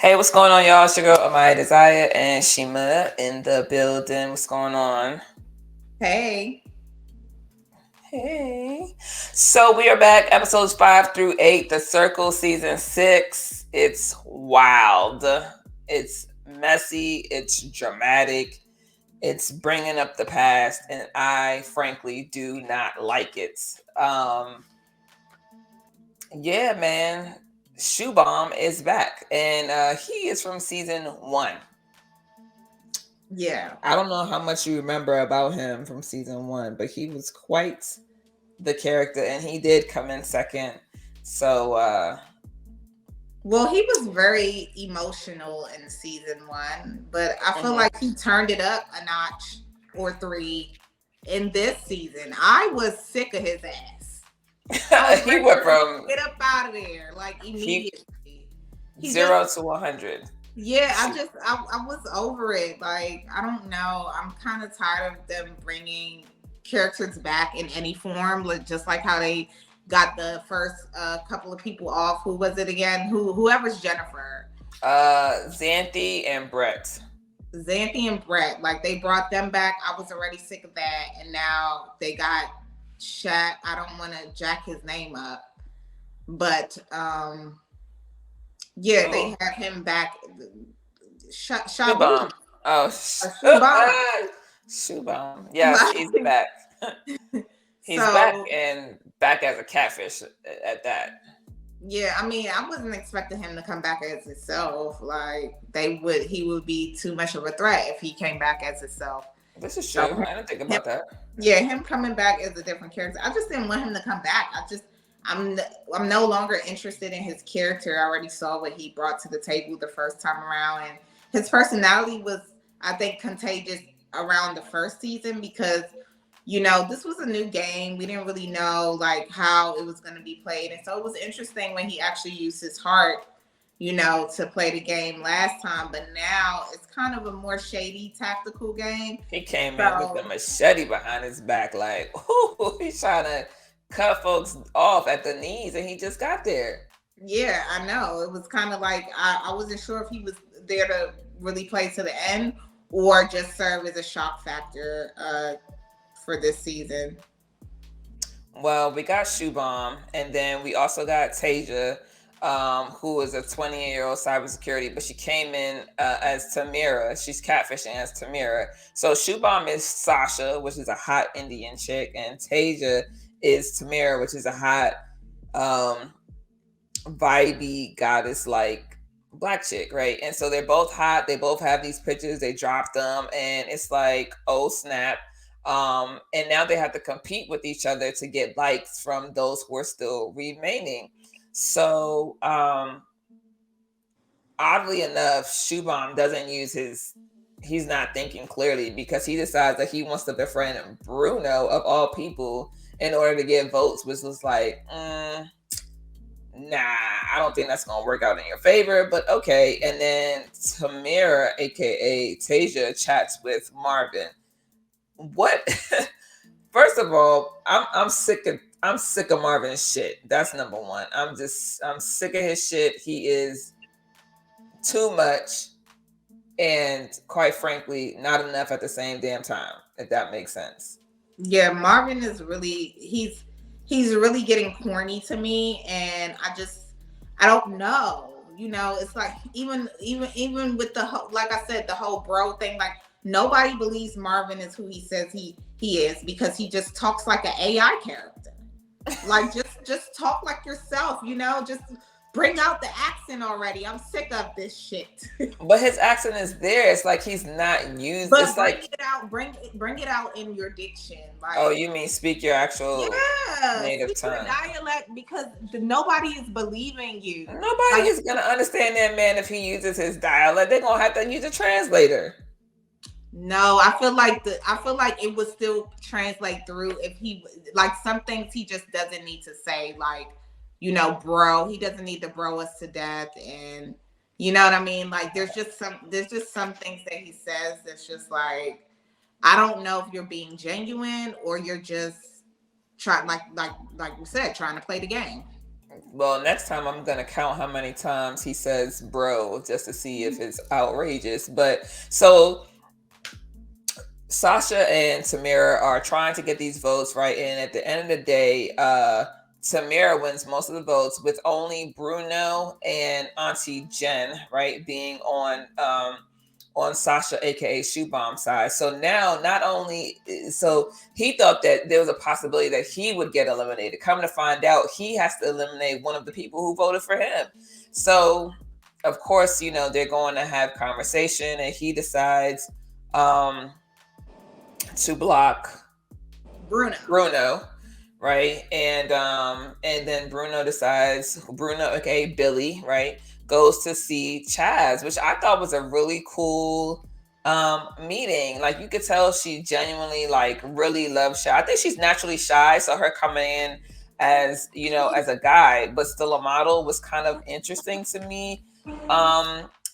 Hey, what's going on, y'all? It's your girl Amaya Desire and Shima in the building. What's going on? Hey. Hey. So we are back, episodes 5 through 8, The Circle, season 6. It's wild. It's messy. It's dramatic. It's bringing up the past, and I frankly do not like it. Um, yeah, man. Shubham is back, and he is from season 1. Yeah. I don't know how much you remember about him from season 1, but he was quite the character, and he did come in second. So, Well, he was very emotional in season one, but I feel mhm. like he turned it up a notch or three in this season. I was sick of his ass. I was He ready went for him to from get up out of there, like he immediately. He just, 0 to 100. yeah, Shoot. I was over it. Like, I don't know. I'm kind of tired of them bringing characters back in any form, like just like how they got the first couple of people off. Who was it again? Whoever's Jennifer, Xanthi and Brett. Xanthi and Brett. Like they brought them back. I was already sick of that, and now they got Shaq. I don't want to jack his name up, but yeah, Oh, they have him back. Shubham. Shabu, Oh, Shubham. Shubham. Yes, he's back. He's back So and back as a catfish at that. yeah, I mean, I wasn't expecting him to come back as himself. Like he would be too much of a threat if he came back as himself. This is So true. I didn't think him, about that. yeah, him coming back as a different character. I just didn't want him to come back. I'm I'm no longer interested in his character. I already saw what he brought to the table the first time around, and his personality was, I think, contagious around the first season because this was a new game. We didn't really know like how it was going to be played. And so it was interesting when he actually used his heart, to play the game last time. But now it's kind of a more shady tactical game. He came in with a So machete behind his back, like, ooh, he's trying to cut folks off at the knees, and he just got there. yeah, I know. It was kind of like I wasn't sure if he was there to really play to the end or just serve as a shock factor for this season. Well, we got Shubham, and then we also got Tasia, who is a 20-year-old cybersecurity, but she came in as Tamira. She's catfishing as Tamira. So Shubham is Sasha, which is a hot Indian chick, and Tasia is Tamira, which is a hot, um, vibey goddess like black chick, right? And so they're both hot. They both have these pictures. They dropped them, and it's like, oh snap. And now they have to compete with each other to get likes from those who are still remaining. So oddly enough, Shubham doesn't use his, he's not thinking clearly because he decides that he wants to befriend Bruno of all people in order to get votes, which was like, nah, I don't think that's gonna work out in your favor, but okay. And then Tamira, aka Tasia, chats with Marvin. What? First of all, I'm sick of Marvin's shit. That's number one. I'm sick of his shit. He is too much, and quite frankly, not enough at the same damn time. If that makes sense. Yeah, Marvin is really he's really getting corny to me, and I don't know. It's like even with the whole, like I said, the whole bro thing. Like nobody believes Marvin is who he says he is because he just talks like an AI character. Like just talk like yourself. Just bring out the accent already. I'm sick of this shit. But his accent is there. It's like he's not used. It's But bring like, it out, bring it out in your diction. oh, Like you mean speak your actual yeah, native speak your tongue. dialect because nobody is believing you. Nobody Like is gonna understand that man if he uses his dialect. They're gonna have to use a translator. no, I feel like it would still translate through if he like some things he just doesn't need to say like bro. He doesn't need to bro us to death, and you know what I mean. Like there's just some things that he says that's just like I don't know if you're being genuine or you're just trying like you said trying to play the game. Well, next time I'm gonna count how many times he says bro just to see if it's outrageous. But so Sasha and Tamira are trying to get these votes right, and at the end of the day, Tamira wins most of the votes with only Bruno and Auntie Jen, right, being on Sasha, aka Shubham's side. So now, not only so he thought that there was a possibility that he would get eliminated. Come to find out, he has to eliminate one of the people who voted for him. So, of course, they're going to have conversation, and he decides. To block Bruno, right? And then Bruno, okay, Billy, right, goes to see Chaz, which I thought was a really cool meeting. Like, you could tell she genuinely like really loves Chaz. I think she's naturally shy, so her coming in as as a guy but still a model was kind of interesting to me.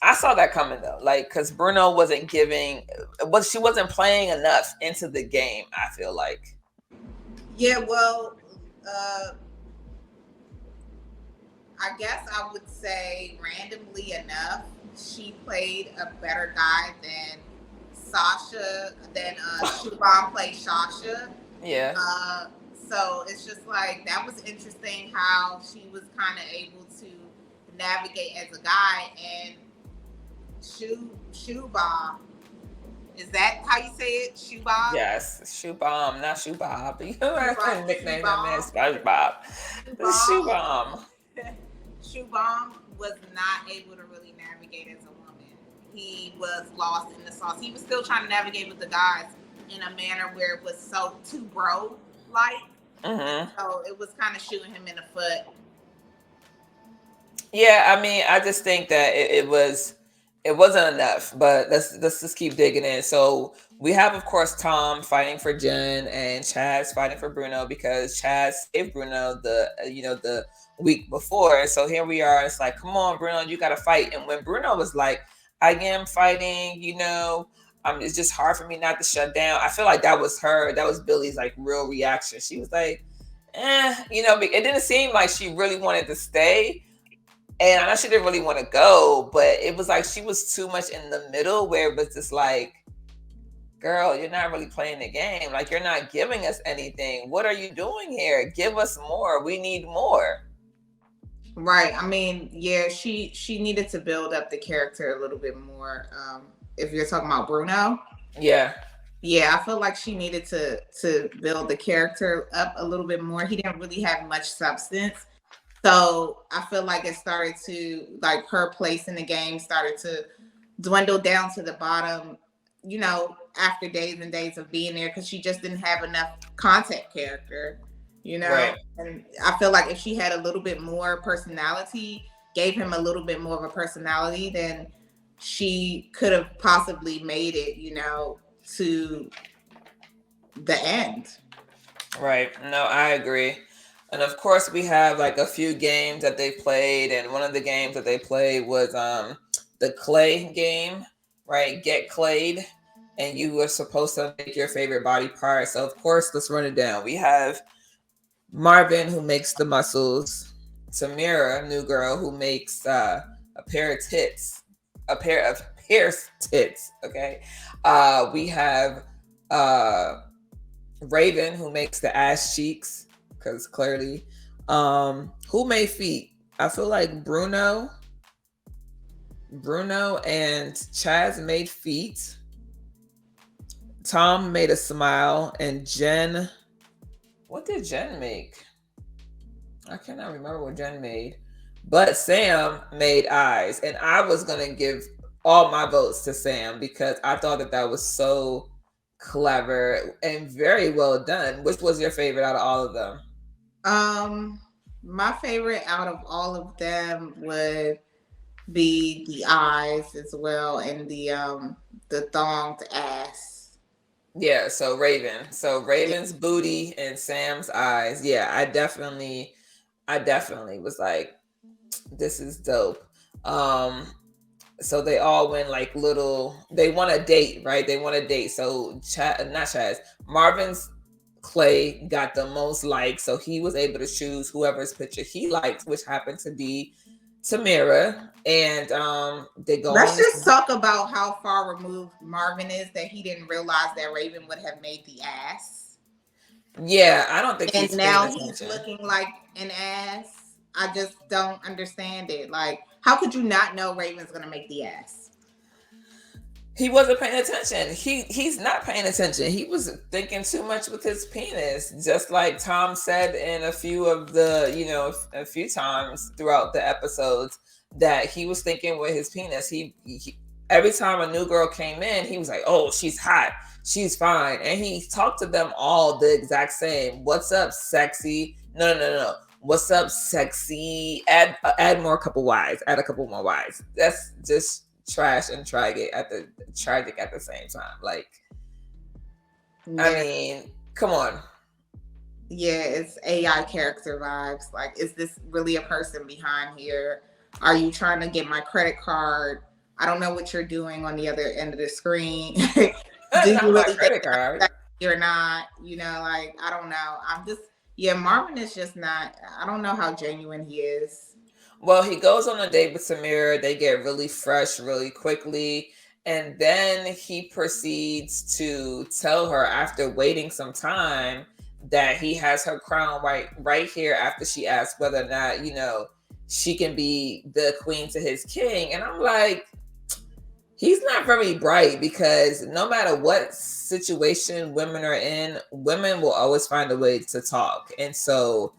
I saw that coming though, like, because Bruno wasn't she wasn't playing enough into the game, I feel like. Yeah, well, I guess I would say randomly enough, she played a better guy than Shubham played Sasha. Yeah. So it's just like, that was interesting how she was kind of able to navigate as a guy, and Shubham. Is that how you say it? Shubham? Yes, Shubham, not Shubham. You know, nickname him as SpongeBob. Shubham. Shubham was not able to really navigate as a woman. He was lost in the sauce. He was still trying to navigate with the guys in a manner where it was so too bro like. Mm-hmm. So it was kind of shooting him in the foot. Yeah, I mean, I just think that it wasn't enough, but let's just keep digging in. So we have, of course, Tom fighting for Jen and Chaz fighting for Bruno because Chaz saved Bruno the week before. So here we are. It's like, come on, Bruno, you got to fight. And when Bruno was like, I am fighting, it's just hard for me not to shut down. I feel like that was Billy's like real reaction. She was like, it didn't seem like she really wanted to stay. And I know she didn't really want to go, but it was like she was too much in the middle where it was just like, girl, you're not really playing the game. Like, you're not giving us anything. What are you doing here? Give us more. We need more. Right. I mean, yeah, she needed to build up the character a little bit more. If you're talking about Bruno. Yeah. Yeah, I feel like she needed to build the character up a little bit more. He didn't really have much substance. So I feel like it started to, like, her place in the game started to dwindle down to the bottom, after days and days of being there, because she just didn't have enough content character, Right. And I feel like if she had a little bit more personality, gave him a little bit more of a personality, then she could have possibly made it, to the end. Right. No, I agree. And of course, we have like a few games that they played, and one of the games that they played was the clay game, right? Get clayed, and you were supposed to make your favorite body part. So of course, let's run it down. We have Marvin, who makes the muscles. Tamira, new girl, who makes a pair of pierced tits. Okay. We have Raven, who makes the ass cheeks. Because clearly, who made feet? I feel like Bruno and Chaz made feet. Tom made a smile, and Jen. What did Jen make? I cannot remember what Jen made, but Sam made eyes, and I was gonna give all my votes to Sam because I thought that was so clever and very well done. Which was your favorite out of all of them? My favorite out of all of them would be the eyes as well, and the thonged ass. Yeah, so Raven's booty and Sam's eyes. Yeah, I definitely was like, this is dope. So they all went like they want a date, right? They want a date. So not Chaz. Marvin's Clay got the most likes, so he was able to choose whoever's picture he liked, which happened to be Tamira. And they go Let's on this. just talk about how far removed Marvin is that he didn't realize that Raven would have made the ass. Yeah, I don't think And he's paying now he's attention. looking like an ass. I just don't understand it. Like, how could you not know Raven's gonna make the ass? He wasn't paying attention. He's not paying attention. He was thinking too much with his penis, just like Tom said in a few of the, a few times throughout the episodes that he was thinking with his penis. He every time a new girl came in, he was like, "Oh, she's hot, she's fine," and he talked to them all the exact same. What's up, sexy? No, no, no, no. What's up, sexy? Add more couple Y's. Add a couple more Y's. That's just trash and tragic at the same time. Like, Yeah. I mean, come on. Yeah, it's AI character vibes. Like, is this really a person behind here? Are you trying to get my credit card? I don't know what you're doing on the other end of the screen. Do you really think you're not? Like, I don't know. Marvin is just not, I don't know how genuine he is. Well, he goes on a date with Samira. They get really fresh really quickly. And then he proceeds to tell her, after waiting some time, that he has her crown right here after she asks whether or not, she can be the queen to his king. And I'm like, he's not very bright, because no matter what situation women are in, women will always find a way to talk. And so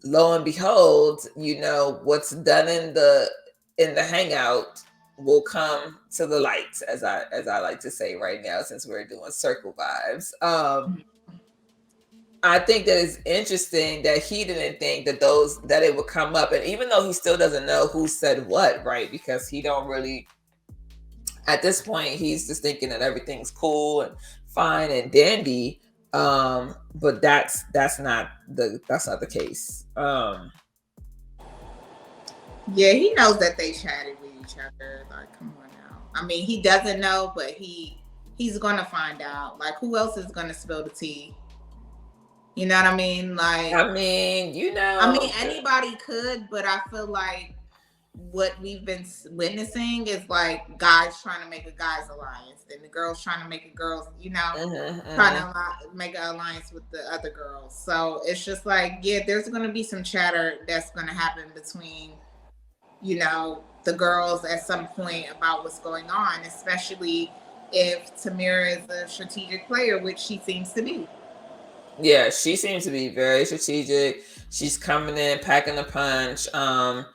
lo and behold, what's done in the hangout will come to the light, as I like to say right now, since we're doing circle vibes. I think that it's interesting that he didn't think that it would come up, and even though he still doesn't know who said what, right? Because he don't really, at this point, he's just thinking that everything's cool and fine and dandy. But that's not the case. Yeah, he knows that they chatted with each other. Like, come on now. I mean, he doesn't know, but he's gonna find out. Like, who else is gonna spill the tea? You know what I mean? Like, anybody could, but I feel like what we've been witnessing is like guys trying to make a guys alliance, and the girls trying to make a girls, trying to make an alliance with the other girls. So it's just like, yeah, there's going to be some chatter that's going to happen between, the girls at some point about what's going on, especially if Tamira is a strategic player, which she seems to be. Yeah, she seems to be very strategic. She's coming in, packing a punch. And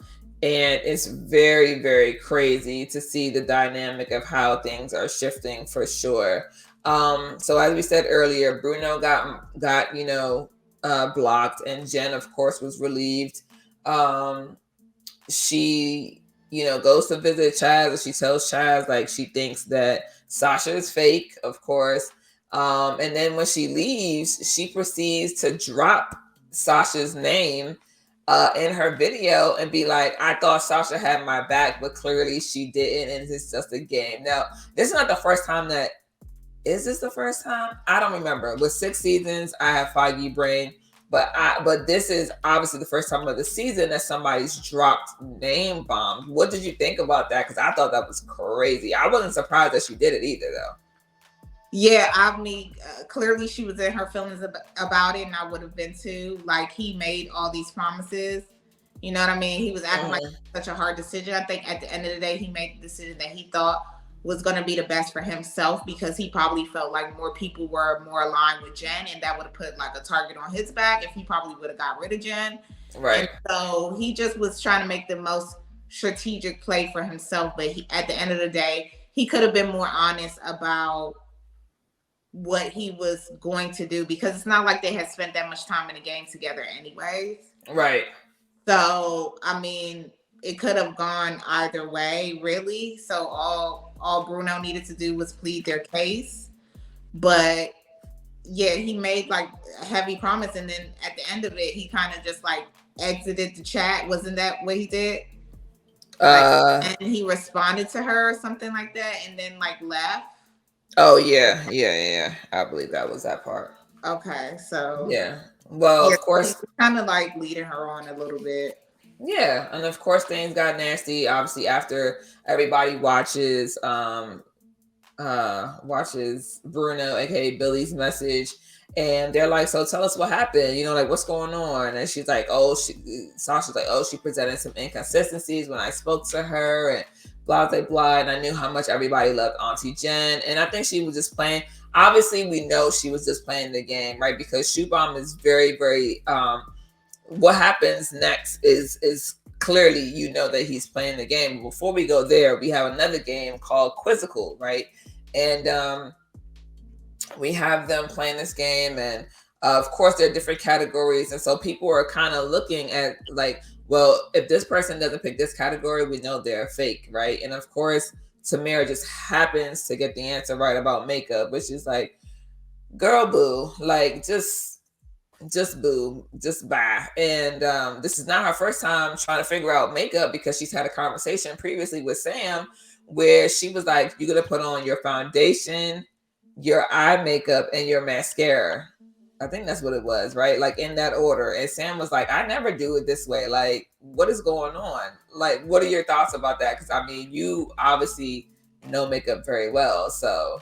it's very, very crazy to see the dynamic of how things are shifting, for sure. So as we said earlier, Bruno got blocked, and Jen, of course, was relieved. She, goes to visit Chaz, and she tells Chaz, like, she thinks that Sasha is fake, of course. And then when she leaves, she proceeds to drop Sasha's name in her video and be like, I thought Sasha had my back, but clearly she didn't, and it's just a game. Now, this is not the first time that... Is this the first time? I don't remember. With 6 seasons, I have foggy brain, but this is obviously the first time of the season that somebody's dropped name bombs. What did you think about that? Because I thought that was crazy. I wasn't surprised that she did it either, though. Yeah, I mean, clearly she was in her feelings about it, and I would have been too. Like, he made all these promises. You know what I mean? He was acting like such a hard decision. I think at the end of the day, he made the decision that he thought was going to be the best for himself, because he probably felt like more people were more aligned with Jen, and that would have put like a target on his back if he probably would have got rid of Jen. Right. And so he just was trying to make the most strategic play for himself. But at the end of the day, he could have been more honest about what he was going to do, because it's not like they had spent that much time in the game together anyways. Right. So, I mean, it could have gone either way, really. So all Bruno needed to do was plead their case. But yeah, he made like a heavy promise, and then at the end of it, he kind of just like exited the chat. Wasn't that what he did? And he responded to her or something like that, and then like left. Oh yeah. I believe that was that part. Okay, so Yeah. Well, yeah, of he was course, kind of like leading her on a little bit. yeah, and of course things got nasty. Obviously, after everybody watches Bruno, aka Billy's message, and they're like, "So tell us what happened. You know, like what's going on?" And she's like, "Oh, Sasha's like, oh, she presented some inconsistencies when I spoke to her, and blah blah blah." And I knew how much everybody loved Auntie Jen, and I think she was just playing. Obviously, we know she was just playing the game, right? Because Shubham is very, very. What happens next is clearly you know that he's playing the game. Before we go there, we have another game called Quizzical, right? And we have them playing this game, and of course there are different categories, and so people are kind of looking at like, well, if this person doesn't pick this category, we know they're fake, right? And of course Tamara just happens to get the answer right about makeup, which is like, girl, boo, like just boo, just bye. And this is not her first time trying to figure out makeup, because she's had a conversation previously with Sam where she was like, you're gonna put on your foundation, your eye makeup, and your mascara. I think that's what it was, right? Like in that order. And Sam was like, I never do it this way. Like, what is going on? Like, what are your thoughts about that? Because I mean, you obviously know makeup very well. So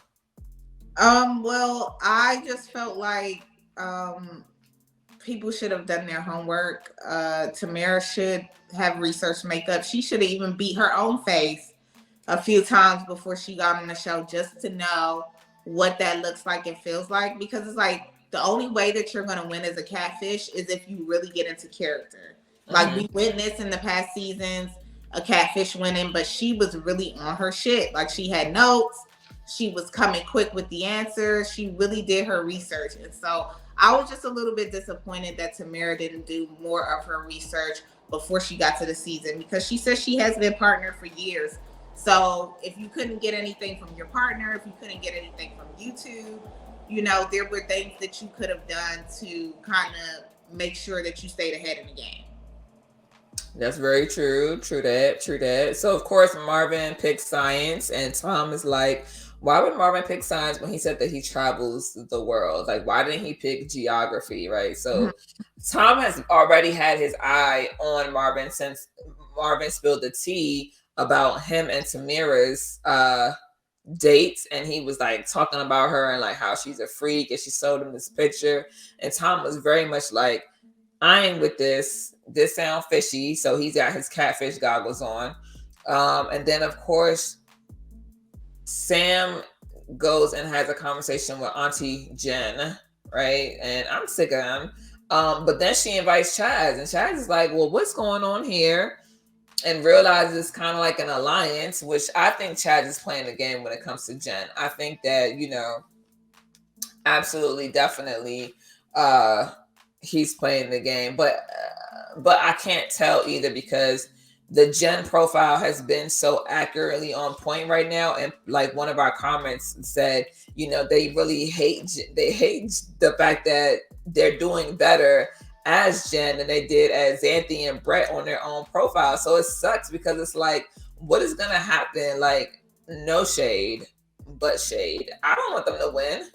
Well, I just felt like um people should have done their homework. Tamara should have researched makeup. She should have even beat her own face a few times before she got on the show, just to know what that looks like and feels like. Because it's like the only way that you're gonna win as a catfish is if you really get into character. Like mhm. we witnessed in the past seasons, a catfish winning, but she was really on her shit. Like she had notes, she was coming quick with the answers, she really did her research. And so I was just a little bit disappointed that Tamara didn't do more of her research before she got to the season, because she says she has been partnered for years. So if you couldn't get anything from your partner, if you couldn't get anything from YouTube, there were things that you could have done to kind of make sure that you stayed ahead in the game. That's very true. True that. True that. So of course Marvin picks science, and Tom is like, why would Marvin pick science when he said that he travels the world? Like, why didn't he pick geography? Right. Mhm. So Tom has already had his eye on Marvin since Marvin spilled the tea about him and Tamira's dates, and he was like talking about her and like how she's a freak, and she showed him this picture, and Tom was very much like, I ain't with this. This sound fishy. So he's got his catfish goggles on. And then of course, Sam goes and has a conversation with Auntie Jen, right? And I'm sick of him. But then she invites Chaz, and Chaz is like, well, what's going on here? And realizes it's kind of like an alliance, which I think Chaz is playing the game when it comes to Jen. I think that, absolutely, definitely, uh, he's playing the game, but I can't tell either, because the Jen profile has been so accurately on point right now, and like one of our comments said, they really hate the fact that they're doing better as Jen than they did as Xanthi and Brett on their own profile. So it sucks, because it's like, what is gonna happen? Like, no shade, but shade. I don't want them to win.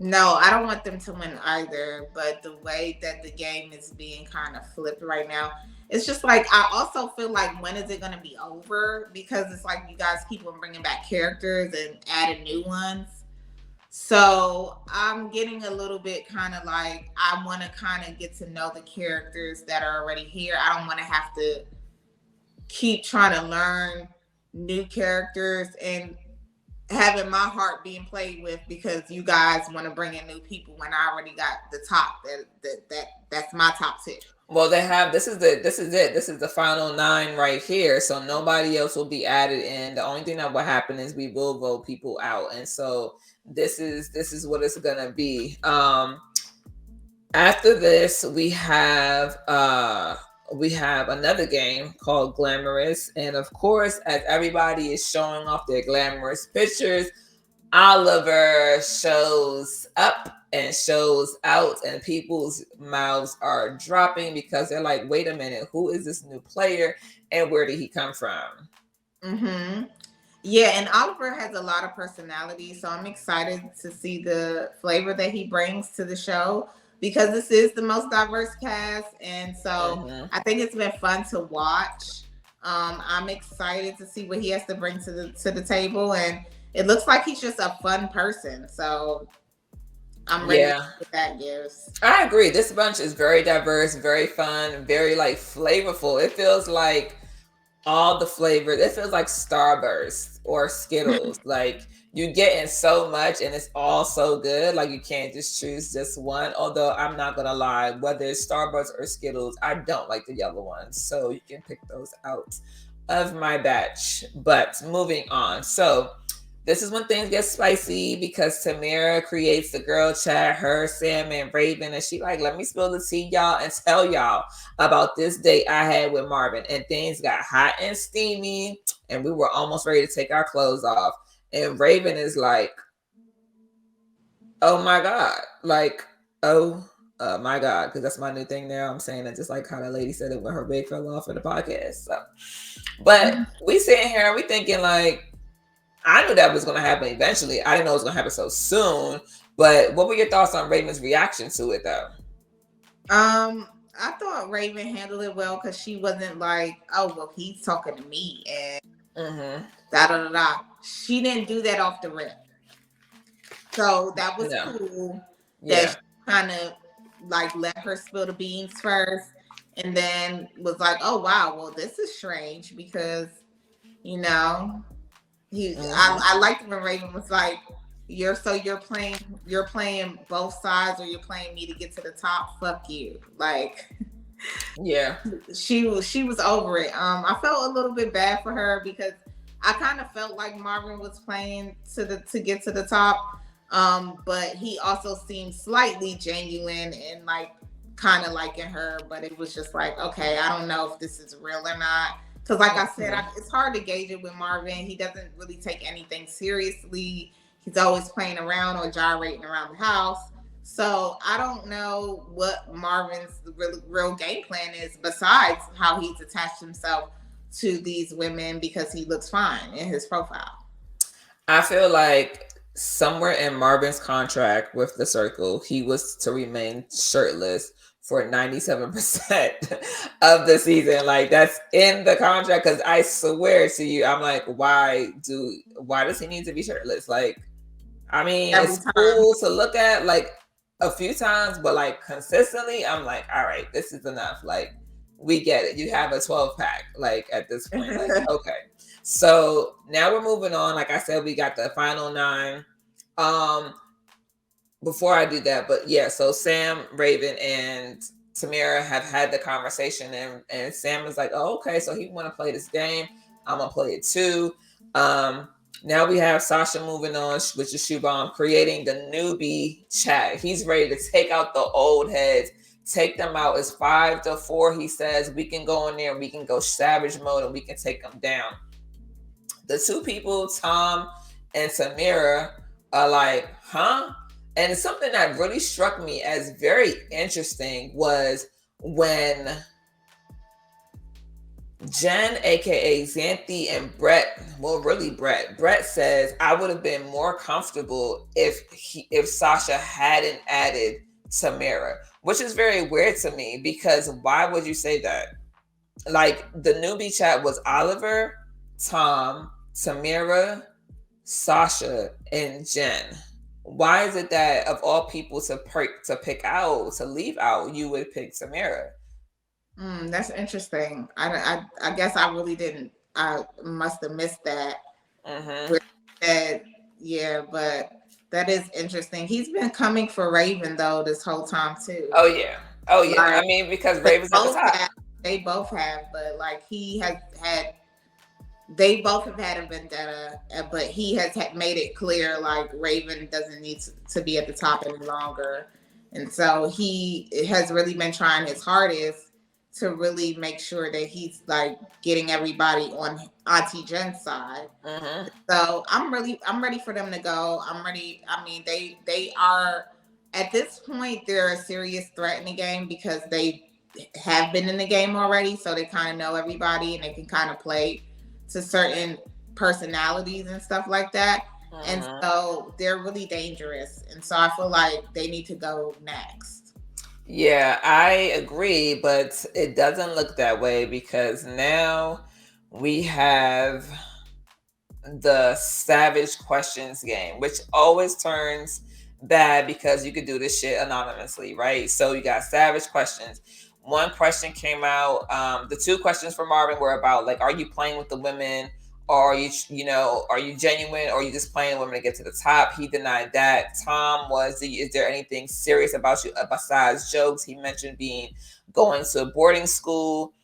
No, I don't want them to win either. But the way that the game is being kind of flipped right now, it's just like, I also feel like, when is it going to be over? Because it's like you guys keep on bringing back characters and adding new ones. So I'm getting a little bit kind of like, I want to kind of get to know the characters that are already here. I don't want to have to keep trying to learn new characters and having my heart being played with because you guys want to bring in new people when I already got the top. That's my top tip. Well, they have, this is the final 9 right here. So nobody else will be added in. The only thing that will happen is we will vote people out. And so this is what it's gonna be. After this, we have another game called Glamorous. And of course, as everybody is showing off their glamorous pictures, Oliver shows up and shows out, and people's mouths are dropping, because they're like, wait a minute, who is this new player and where did he come from? Mm-hmm. Yeah, and Oliver has a lot of personality, so I'm excited to see the flavor that he brings to the show because this is the most diverse cast, and so Hmm. I think it's been fun to watch. I'm excited to see what he has to bring to the table, and it looks like he's just a fun person. So I'm ready to see Yeah, what that gives. I agree. This bunch is very diverse, very fun, very like flavorful. It feels like all the flavors. It feels like Starburst or Skittles. Like you're getting so much and it's all so good. Like you can't just choose just one. Although I'm not gonna lie, whether it's Starburst or Skittles, I don't like the yellow ones. So you can pick those out of my batch. But moving on. So this is when things get spicy because Tamara creates the girl chat, her, Sam, and Raven, and she like, let me spill the tea, y'all, and tell y'all about this date I had with Marvin. And things got hot and steamy, and we were almost ready to take our clothes off. And Raven is like, oh my God. Like, oh my God, because that's my new thing now. I'm saying it just like how the lady said it when her wig fell off in the podcast. So, but we sitting here and we thinking like, I knew that was going to happen eventually. I didn't know it was going to happen so soon. But what were your thoughts on Raven's reaction to it, though? I thought Raven handled it well because she wasn't like, oh well, he's talking to me and Mm-hmm. da da da da. She didn't do that off the rip. So that was No. cool that Yeah. she kind of like let her spill the beans first and then was like, oh wow, well this is strange because you know Mm-hmm. I liked when Raven was like, you're playing both sides or you're playing me to get to the top. Fuck you. Like Yeah. she was over it. I felt a little bit bad for her because I kind of felt like Marvin was playing to get to the top. But he also seemed slightly genuine and like kind of liking her, but it was just like, okay, I don't know if this is real or not. Because, like I said, Mm-hmm. it's hard to gauge it with Marvin. He doesn't really take anything seriously. He's always playing around or gyrating around the house. So I don't know what Marvin's real game plan is besides how he's attached himself to these women because he looks fine in his profile. I feel like somewhere in Marvin's contract with the circle, he was to remain shirtless for 97% of the season. Like that's in the contract. Cause I swear to you, I'm like, why does he need to be shirtless? Like, I mean, Every it's time. cool to look at like a few times, but like consistently, I'm like, all right, this is enough. Like, we get it. You have a 12 pack, like at this point. Like, okay. So now we're moving on. Like I said, we got the final nine. Um, before I do that, but yeah, so Sam, Raven, and Tamara have had the conversation, and Sam is like, "Oh, okay, so he want to play this game. I'm gonna play it too." Um, Now we have Sasha moving on with the Shubham creating the newbie chat. He's ready to take out the old heads, take them out. It's 5-4. He says we can go in there, we can go savage mode, and we can take them down. The two people, Tom and Samira, are like, huh? And something that really struck me as very interesting was when Jen, aka Xanthi, and Brett, well, really Brett says, I would have been more comfortable if Sasha hadn't added Tamara, which is very weird to me because why would you say that? Like the newbie chat was Oliver, Tom, Tamara, Sasha, and Jen. Why is it that of all people to pick out to leave out, you would pick Tamara? That's interesting. I guess I really didn't. I must have missed that. Mm-hmm. Where that yeah, but that is interesting. He's been coming for Raven though this whole time too. Oh yeah, oh yeah. I Like mean, because they Raven's at the both top. have, they both have, but like he has had, they both have had a vendetta, but he has made it clear like Raven doesn't need to be at the top any longer, and so he has really been trying his hardest to really make sure that he's like getting everybody on Auntie Jen's side. Mm-hmm. So I'm ready for them to go. I'm ready. I mean, they are at this point they're a serious threat in the game because they have been in the game already, so they kind of know everybody and they can kind of play to certain personalities and stuff like that. And so they're really dangerous. And so I feel like they need to go next. Yeah, I agree, but it doesn't look that way because now we have the savage questions game, which always turns bad because you could do this shit anonymously, right? So you got savage questions. One question came out. The two questions for Marvin were about like, are you playing with the women, or are are you genuine, or are you just playing women to get to the top? He denied that. Tom was, is there anything serious about you besides jokes? He mentioned going to a boarding school.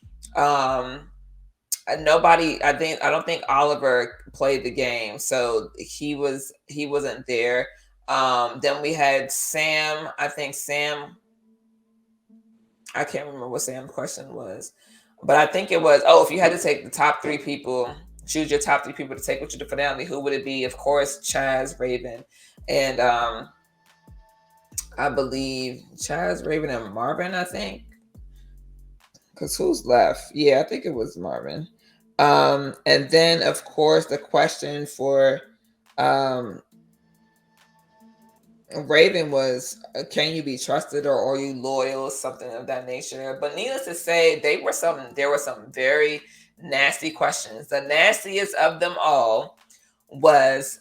Nobody, I don't think Oliver played the game, so he wasn't there. Then we had Sam. I can't remember what Sam's question was, but I think it was, if you had to take the top three people, choose your top three people to take with you to finale, who would it be? Of course, Chaz, Raven, and I believe Chaz, Raven, and Marvin, I think. Because who's left? Yeah, I think it was Marvin. And then, of course, the question for um, Raven was, can you be trusted, or are you loyal? Something of that nature. But needless to say, there were some very nasty questions. The nastiest of them all was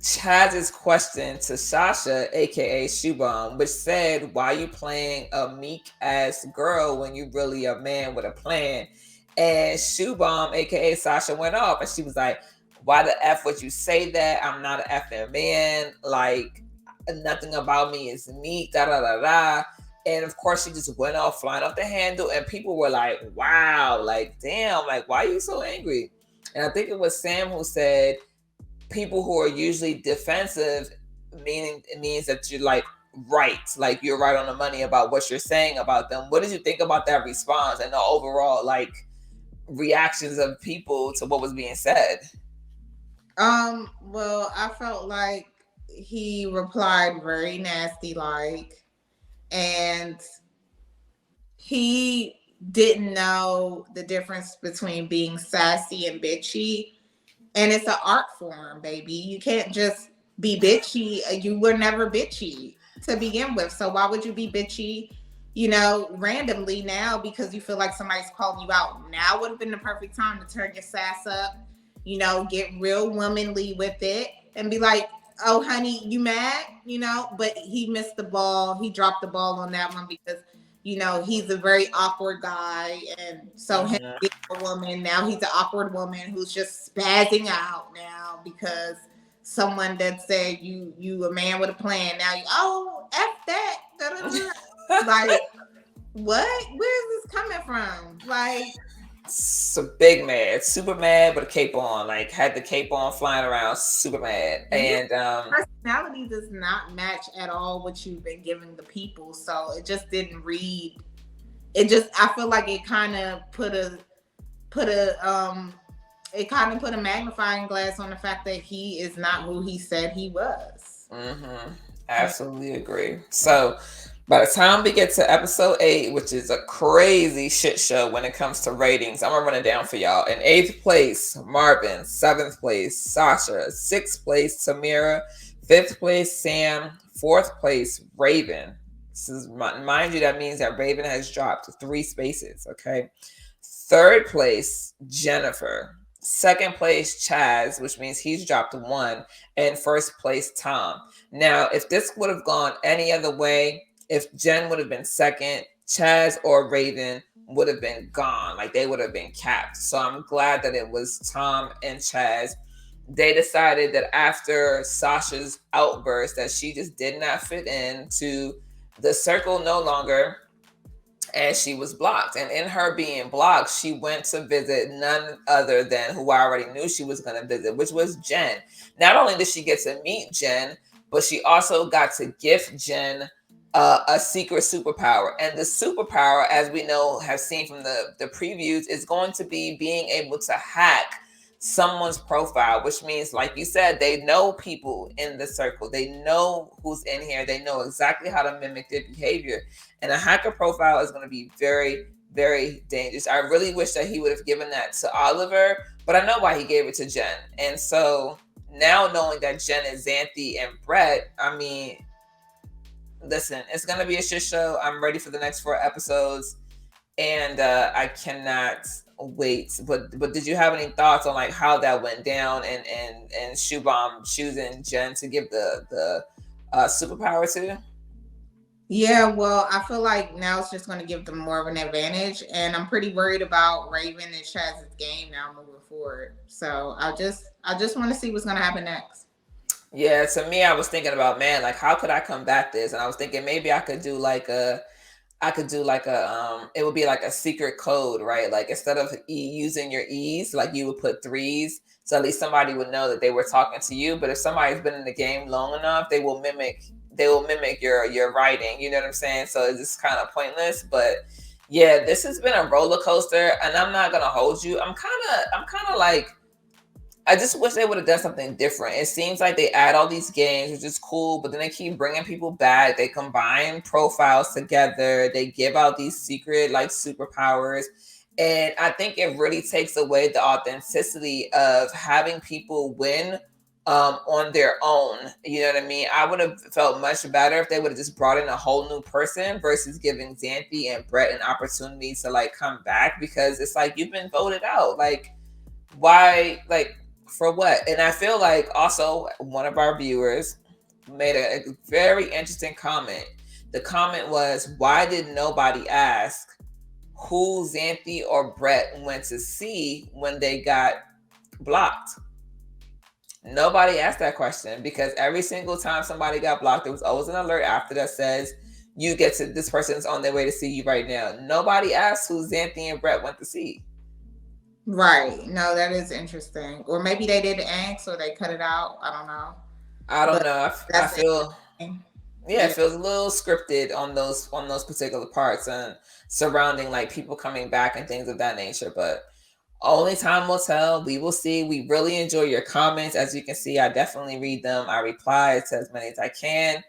Chaz's question to Sasha, aka Shubham, which said, why you playing a meek ass girl when you really a man with a plan? And Shubham, aka Sasha, went off and she was like, why the F would you say that? I'm not an effing man. Like, nothing about me is meek, da da da da. And of course, she just went off, flying off the handle, and people were like, wow, like, damn, like, why are you so angry? And I think it was Sam who said, people who are usually defensive, meaning it means that you're like like you're right on the money about what you're saying about them. What did you think about that response and the overall like reactions of people to what was being said? Well, I felt like he replied very nasty like, and he didn't know the difference between being sassy and bitchy. And it's an art form, baby. You can't just be bitchy. You were never bitchy to begin with. So why would you be bitchy, randomly now because you feel like somebody's calling you out? Now would have been the perfect time to turn your sass up, get real womanly with it and be like, oh, honey, you mad? But he missed the ball. He dropped the ball on that one because he's a very awkward guy. And so him being a woman, now he's an awkward woman who's just spazzing out now because someone that said you a man with a plan. Now F that. Like, what? Where is this coming from? Like, so big mad, super mad with a cape on, like had the cape on flying around, super mad. And personality does not match at all what you've been giving the people, so it just didn't read. I feel like it kind of put a magnifying glass on the fact that he is not who he said he was. Absolutely agree. So by the time we get to episode 8, which is a crazy shit show when it comes to ratings, I'm gonna run it down for y'all. In 8th place, Marvin. 7th place, Sasha. 6th place, Tamira. 5th place, Sam. 4th place, Raven. This is, mind you, that means that Raven has dropped 3 spaces. Okay. 3rd place, Jennifer. 2nd place, Chaz, which means he's dropped 1, and 1st place, Tom. Now, if this would have gone any other way, if Jen would have been 2nd, Chaz or Raven would have been gone. Like, they would have been capped. So I'm glad that it was Tom and Chaz. They decided that after Sasha's outburst that she just did not fit into the circle no longer, and she was blocked. And in her being blocked, she went to visit none other than who I already knew she was going to visit, which was Jen. Not only did she get to meet Jen, but she also got to gift Jen a secret superpower. And the superpower, as we know, have seen from the previews, is going to be being able to hack someone's profile, which means, like you said, they know people in the circle. They know who's in here. They know exactly how to mimic their behavior. And a hacker profile is going to be very, very dangerous. I really wish that he would have given that to Oliver, but I know why he gave it to Jen. And so now knowing that Jen is Xanthi and Brett, I mean, listen, it's gonna be a shit show. I'm ready for the next 4 episodes, and I cannot wait. But did you have any thoughts on like how that went down and Shubham choosing Jen to give the superpower to? Yeah, well, I feel like now it's just going to give them more of an advantage, and I'm pretty worried about Raven and Chaz's game now moving forward. So I just want to see what's going to happen next. Yeah, to me, I was thinking about, man, like how could I combat this? And I was thinking maybe I could do like it would be like a secret code, right? Like instead of using your E's, like you would put threes, so at least somebody would know that they were talking to you. But if somebody's been in the game long enough, they will mimic your writing. You know what I'm saying? So it's just kind of pointless. But yeah, this has been a roller coaster, and I'm not gonna hold you. I'm kind of like, I just wish they would have done something different. It seems like they add all these games, which is cool, but then they keep bringing people back. They combine profiles together. They give out these secret like superpowers. And I think it really takes away the authenticity of having people win on their own. You know what I mean? I would have felt much better if they would have just brought in a whole new person versus giving Xanthi and Brett an opportunity to like come back, because it's like you've been voted out. Like, why? Like, for what? And I feel like also one of our viewers made a very interesting comment. The comment was, why did nobody ask who Xanthi or Brett went to see when they got blocked? Nobody asked that question, because every single time somebody got blocked, there was always an alert after that says, you get to, this person's on their way to see you right now. Nobody asked who Xanthi and Brett went to see. Right. No, that is interesting. Or maybe they did the ask or they cut it out. I don't know. I don't But know. I that's feel, interesting. yeah, it Yeah. feels a little scripted on those particular parts and surrounding like people coming back and things of that nature. But only time will tell. We will see. We really enjoy your comments. As you can see, I definitely read them. I reply to as many as I can.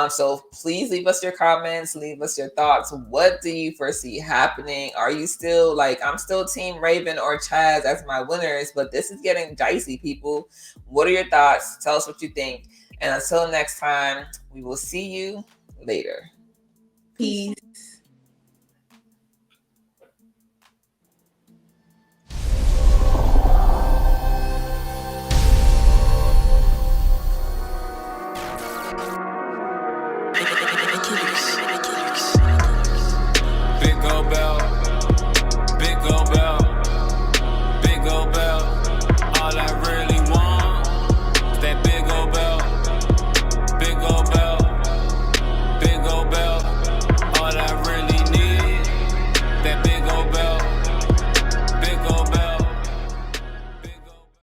So please leave us your comments, leave us your thoughts. What do you foresee happening? Are you still like, I'm still Team Raven or Chaz as my winners, but this is getting dicey, people. What are your thoughts? Tell us what you think. And until next time, we will see you later. Peace. Peace.